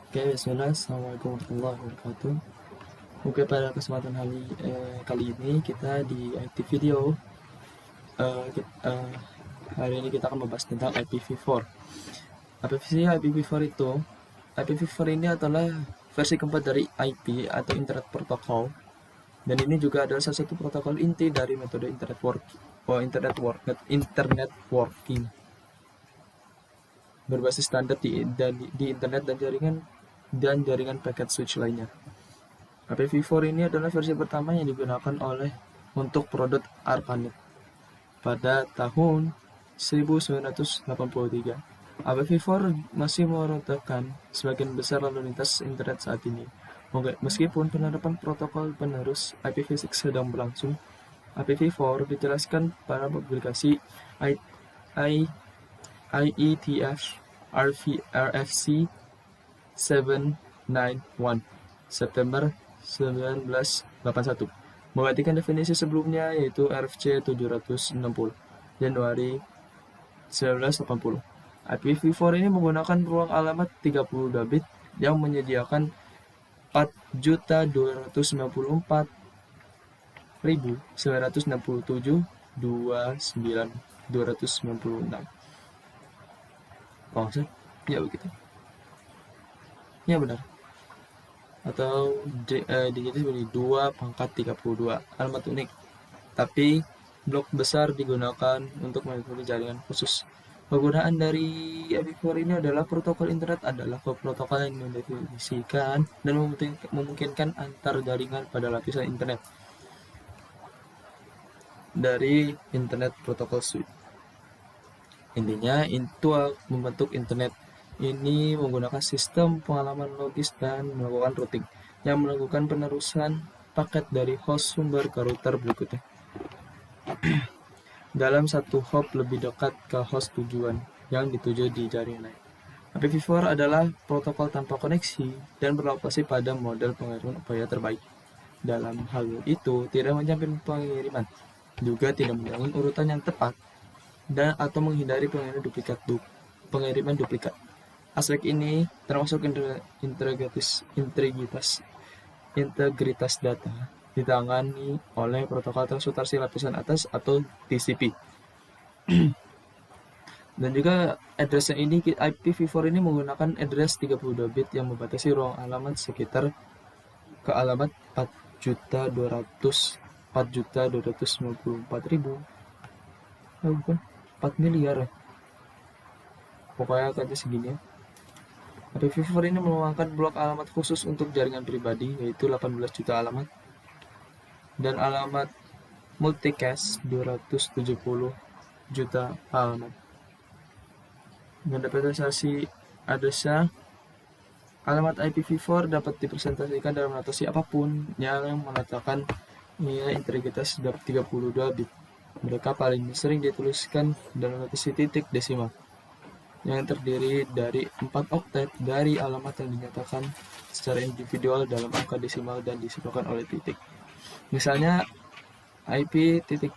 Oke, bismillah. Assalamualaikum warahmatullahi wabarakatuh. Oke, pada kesempatan kali ini kita di IT video. Hari ini kita akan membahas tentang IPv4. IPv4 itu, IPv4 ini adalah versi keempat dari IP atau Internet Protocol. Dan ini juga adalah salah satu protokol inti dari metode Internet Working. Berbasis standar di internet dan jaringan packet switch lainnya. IPv4 ini adalah versi pertama yang digunakan untuk produk ARPANET pada tahun 1983. IPv4 masih merupakan sebagian besar lalu lintas internet saat ini. Meskipun penerapan protokol penerus IPv6 sedang berlangsung, IPv4 dijelaskan pada publikasi IETF RFC 791 September 1981 menggantikan definisi sebelumnya, yaitu RFC 760 Januari 1980. IPv4 ini menggunakan ruang alamat 32 bit yang menyediakan 4.294.967.296. Oh, ya begitu. Ya benar. Atau dijenis sebagai 2/32 alamat unik. Tapi blok besar digunakan untuk melindungi jaringan khusus. Penggunaan dari IPv4 ini adalah protokol internet adalah protokol yang mendefinisikan dan memungkinkan antar jaringan pada lapisan internet dari Internet Protocol Suite. Intinya itu membentuk internet ini menggunakan sistem pengalaman logis dan melakukan routing yang melakukan penerusan paket dari host sumber ke router berikutnya dalam satu hop lebih dekat ke host tujuan yang dituju di jaringan lain. IPv4 adalah protokol tanpa koneksi dan beroperasi pada model pengiriman upaya terbaik. Dalam hal itu, tidak menjamin pengiriman, juga tidak membangun urutan yang tepat, dan atau menghindari pengiriman duplikat. Aspek ini termasuk integritas data ditangani oleh protokol transportasi lapisan atas atau TCP. Dan juga address ini IPv4 ini menggunakan address 32 bit yang membatasi ruang alamat sekitar ke alamat 4.294.000. Bukan 4 miliar ya. Pokoknya kata segini ya. IPv4 ini merupakan blok alamat khusus untuk jaringan pribadi, yaitu 18 juta alamat, dan alamat multicast 270 juta alamat. Mendapat adresnya, alamat IPv4 dapat dipresentasikan dalam notasi apapun yang mengatakan nilai integritas 32 bit. Mereka paling sering dituliskan dalam notasi titik desimal yang terdiri dari 4 oktet dari alamat yang dinyatakan secara individual dalam angka desimal dan disebabkan oleh titik. Misalnya IP titik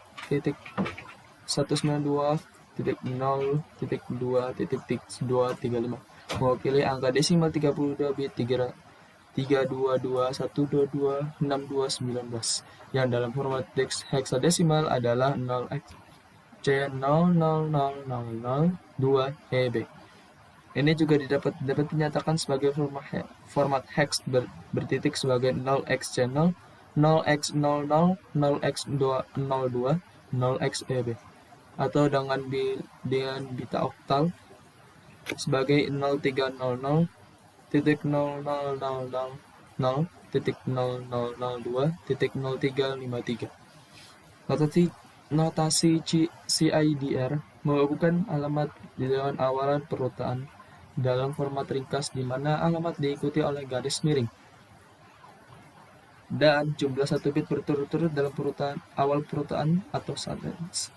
192.0.2.235 mewakili angka desimal 32 bit 32212226219 yang dalam format heksadesimal adalah 0xC000002EB. Ini juga dapat dinyatakan sebagai format hex bertitik sebagai 0xC0, 0x00, 0x202, 0xEB, atau dengan bita oktal sebagai 03000000.00002.053. Notasi CIDR melakukan alamat di dalam awalan perutaan dalam format ringkas di mana alamat diikuti oleh garis miring dan jumlah 1 bit berturut-turut dalam awal perutaan atau sentence.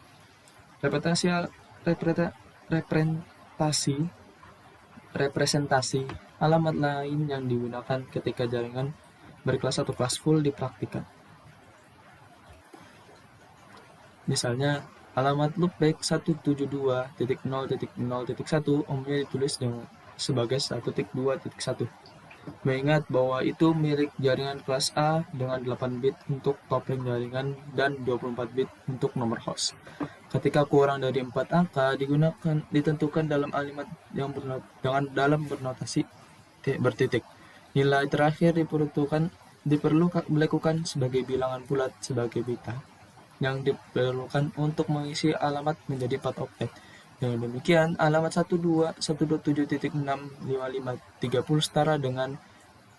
Representasi alamat lain yang digunakan ketika jaringan berkelas atau kelas full dipraktikkan. Misalnya, alamat loopback 172.0.0.1 umumnya ditulis sebagai 1.2.1 Mengingat bahwa itu milik jaringan kelas A dengan 8 bit untuk topeng jaringan dan 24 bit untuk nomor host. Ketika kurang dari 4 angka ditentukan dalam kalimat yang dalam bernotasi bertitik. Nilai terakhir dilakukan sebagai bilangan bulat sebagai beta yang diperlukan untuk mengisi alamat menjadi 4 oktet. Dengan demikian, alamat 127.65530 setara dengan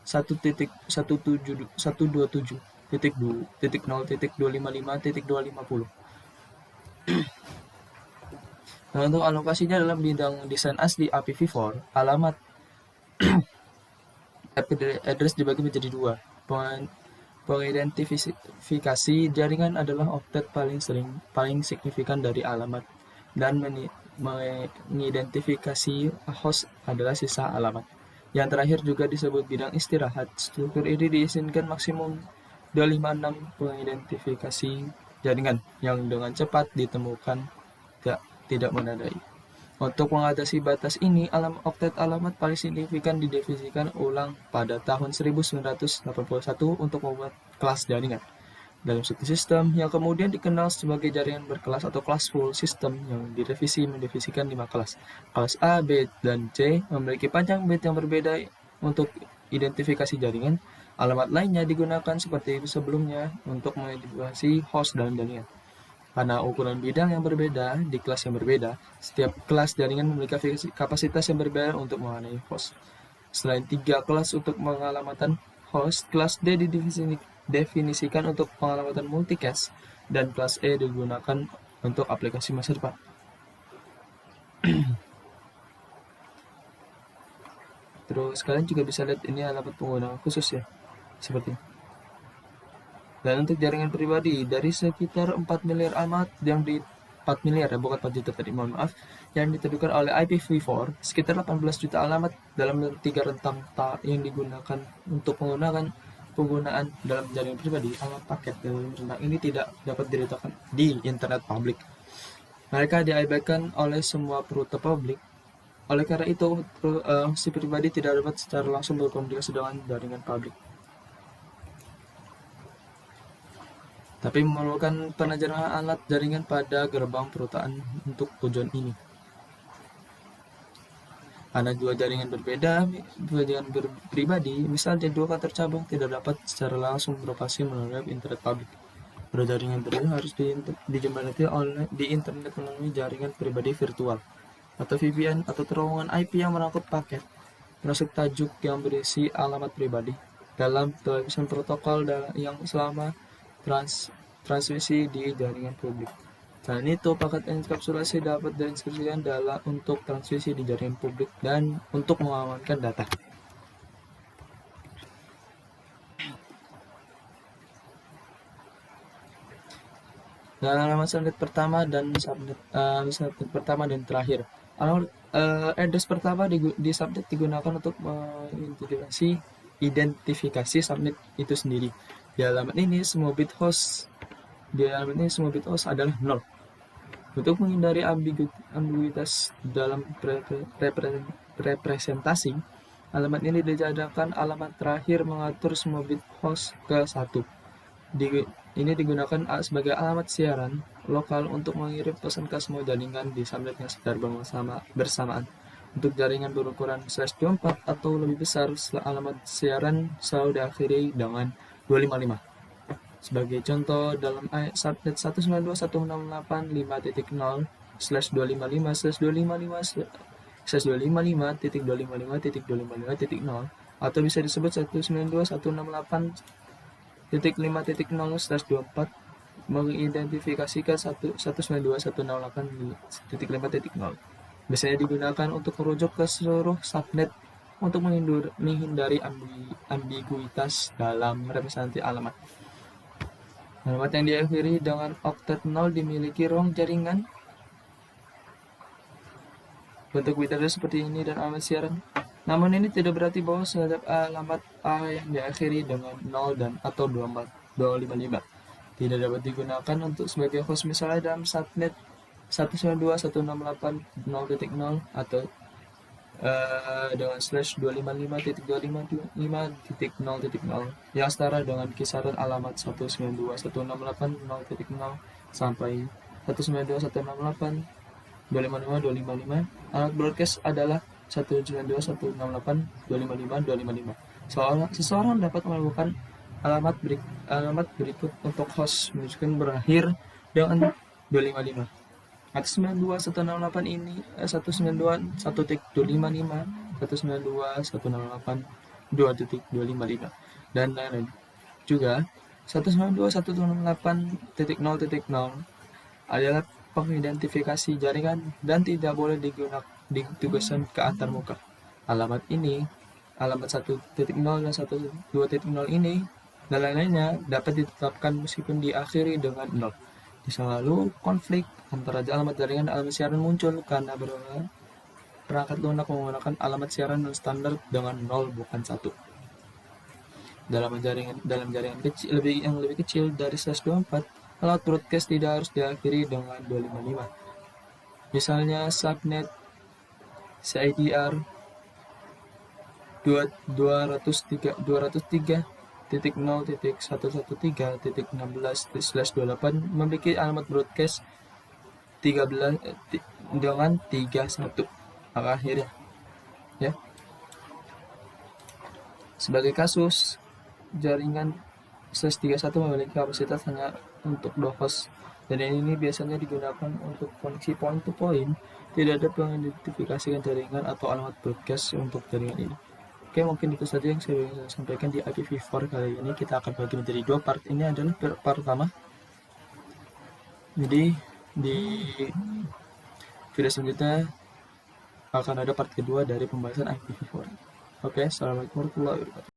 1.127.0.255.250. Nah, untuk alokasinya dalam bidang desain asli IPv4, alamat IP address dibagi menjadi dua. Pengidentifikasi jaringan adalah oktet paling signifikan dari alamat, dan mengidentifikasi host adalah sisa alamat. Yang terakhir juga disebut bidang istirahat. Struktur ini diizinkan maksimum 256 pengidentifikasi jaringan yang dengan cepat ditemukan tidak menandai. Untuk mengatasi batas ini, oktet alamat paling signifikan didefinisikan ulang pada tahun 1981 untuk membuat kelas jaringan dalam suatu sistem yang kemudian dikenal sebagai jaringan berkelas atau classful system yang mendefiniasikan 5 kelas. Kelas A, B, dan C memiliki panjang bit yang berbeda untuk identifikasi jaringan. Alamat lainnya digunakan seperti sebelumnya untuk mengidentifikasi host dalam jaringan. Karena ukuran bidang yang berbeda di kelas yang berbeda, setiap kelas jaringan memiliki kapasitas yang berbeda untuk mengenai host. Selain 3 kelas untuk pengalamatan host, kelas D didefinisikan untuk pengalamatan multicast, dan kelas E digunakan untuk aplikasi masa depan. Terus kalian juga bisa lihat ini alamat pengguna khusus ya, seperti ini. Dan untuk jaringan pribadi, dari sekitar 4 miliar alamat yang di 4 miliar ya, bukan 4 juta tadi, mohon maaf, yang diteduhkan oleh IPv4, sekitar 18 juta alamat dalam 3 rentang yang digunakan untuk penggunaan dalam jaringan pribadi. Alamat paket dalam rentang ini tidak dapat diletakkan di internet publik. Mereka diabaikan oleh semua rute publik. Oleh karena itu, si pribadi tidak dapat secara langsung berkomunikasi dengan jaringan publik, tapi memerlukan penajaran alat jaringan pada gerbang perutaan untuk tujuan ini. Karena dua jaringan pribadi, misalnya dua kantor cabang tidak dapat secara langsung beroperasi melalui internet publik. Dua jaringan berbeda harus dijembatani di internet melalui jaringan pribadi virtual atau VPN atau terowongan IP yang merangkut paket termasuk tajuk yang berisi alamat pribadi dalam television protokol yang selama transmisi di jaringan publik. Selain itu, paket enkapsulasi dapat diinskripsikan untuk transmisi di jaringan publik dan untuk mengamankan data. Dan alamat subnet pertama dan subnet pertama dan terakhir. Address pertama di subnet digunakan untuk identifikasi subnet itu sendiri. Di alamat ini semua bit host adalah 0. Untuk menghindari ambiguitas dalam representasi, alamat ini dijadikan alamat terakhir mengatur semua bit host ke 1. Ini digunakan sebagai alamat siaran lokal untuk mengirim pesan ke semua jaringan di subnet yang sedang bersamaan. Untuk jaringan berukuran /24 atau lebih besar, alamat siaran selalu diakhiri dengan 255. Sebagai contoh, dalam subnet 192.168.5.0/255/255.255.255.0 atau bisa disebut 192.168.5.0/24 mengidentifikasikan 192.168.5.0. Biasanya digunakan untuk merujuk ke seluruh subnet untuk menghindari ambiguitas dalam representasi alamat. Alamat yang diakhiri dengan oktet 0 dimiliki ruang jaringan. Bentuk bit address seperti ini dan alamat siaran. Namun ini tidak berarti bahwa setiap alamat A yang diakhiri dengan 0 dan atau 255 tidak dapat digunakan untuk sebagai host, misalnya dalam subnet 192.168.0.0 atau dengan slash 255.255.0.0 yang setara dengan kisaran alamat 192.168.0.0 sampai 192.168.255.255. Alamat broadcast adalah 192.168.255.255. Seseorang dapat melakukan alamat berikut untuk host menunjukkan berakhir dengan 255. Atas 92.168 ini 192.1.255, 192.168.2.255 dan lain-lain. Juga 192.168.0.0 adalah pengidentifikasi jaringan dan tidak boleh ditugaskan ke antarmuka. Alamat 1.0 dan 1.2.0 ini dan lain-lainnya dapat ditetapkan meskipun diakhiri dengan 0. Bisa lalu konflik antara alamat jaringan dan alamat siaran muncul karena perangkat lunak menggunakan alamat siaran standar dengan 0 bukan 1. Dalam jaringan kecil yang lebih kecil dari /24, alamat broadcast tidak harus diakhiri dengan 255. Misalnya subnet CIDR 203.113.16/28 memiliki alamat broadcast 13 dengan 31 maka akhirnya ya. Sebagai kasus, jaringan /31 memiliki kapasitas hanya untuk 2 host dan ini biasanya digunakan untuk koneksi point to point. Tidak ada pengidentifikasian jaringan atau alamat broadcast untuk jaringan ini. Oke, mungkin itu saja yang saya sampaikan di IPv4 kali ini. Kita akan bagi menjadi 2 part. Ini adalah part pertama. Jadi di video selanjutnya akan ada part kedua dari pembahasan IPv4. Oke, assalamualaikum warahmatullahi wabarakatuh.